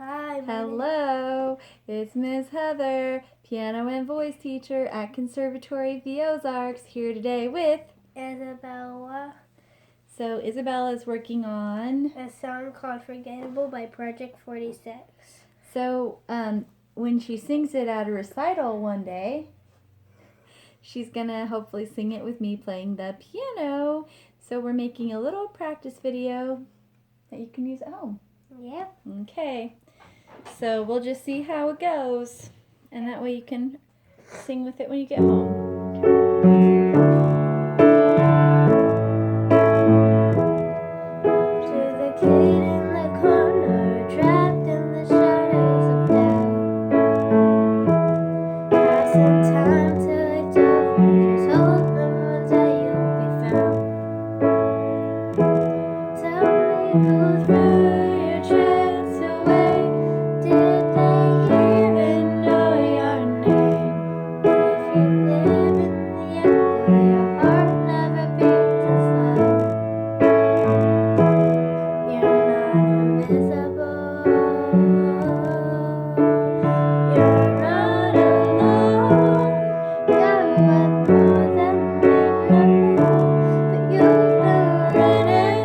Hi. Hello, it's Miss Heather, piano and voice teacher at Conservatory the Ozarks, here today with Isabella. So Isabella is working on A song called Forgettable by Project 46. So when she sings it at a recital one day, she's gonna hopefully sing it with me playing the piano. So we're making a little practice video that you can use at home. Yep. Okay. So we'll just see how it goes, and that way you can sing with it when you get home. To the kid in the corner, trapped in the shadows of doubt, passing time till it's over, just hoping one day you'll be found. Tell me who threw your chance away. Did they even know your name? If you live in the echo, your heart never beats as loud. You're not invisible. You're not alone. You're worth more than they know. But you've been running.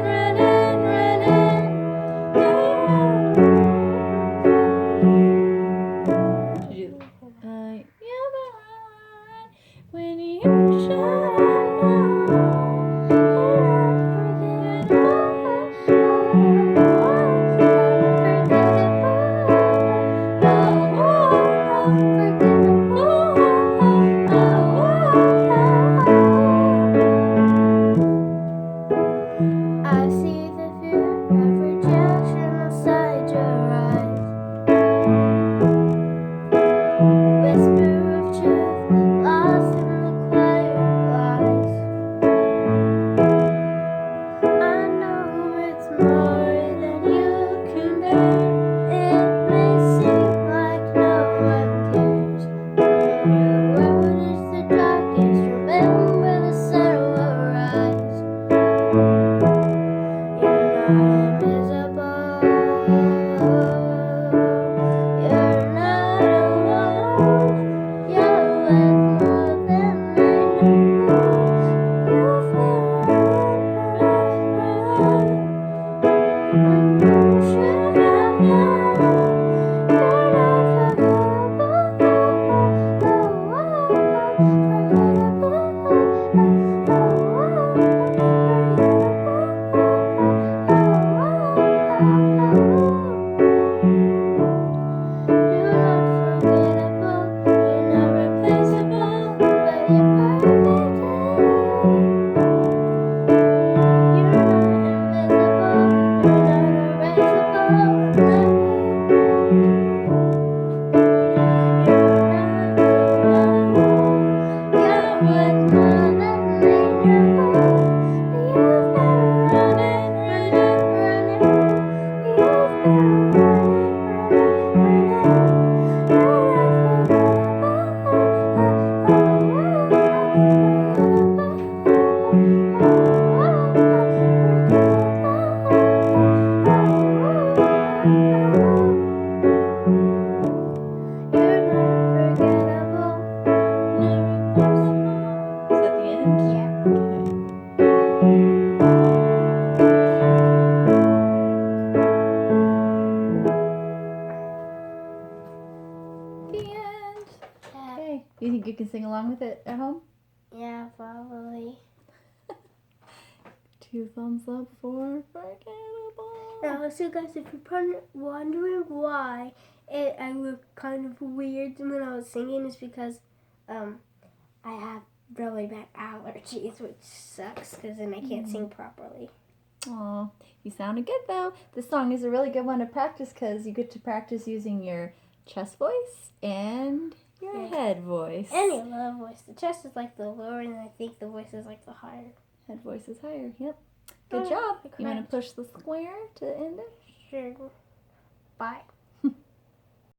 When you should I see the fear of rejection inside your eyes. Whisper of truth lost in the quiet lies. I know it's more than you can bear. It may seem like no one cares. When your world is the darkest, remember the sun will rise. You're not invisible. You're not alone. You're worth more than they know. You've been running. You should have known. You're not forgettable, you're not replaceable, but you're perfect. You're not invisible, you're not erasable, never. You're not alone, you're worth more than they know. You've been running. You've been running. Is that the end? Yeah. The end. Okay. Do you think you can sing along with it at home? Yeah, probably. 2 thumbs up for Forgettable. Now, so guys, if you're wondering why I look kind of weird when I was singing, it's because I have really bad allergies, which sucks because then I can't sing properly. Aw, you sounded good though. This song is a really good one to practice because you get to practice using your chest voice and your head voice. And your low voice. The chest is like the lower, and I think the voice is like the higher. Head voice is higher. Yep. Good job. You want to push the square to end it? Sure. Bye.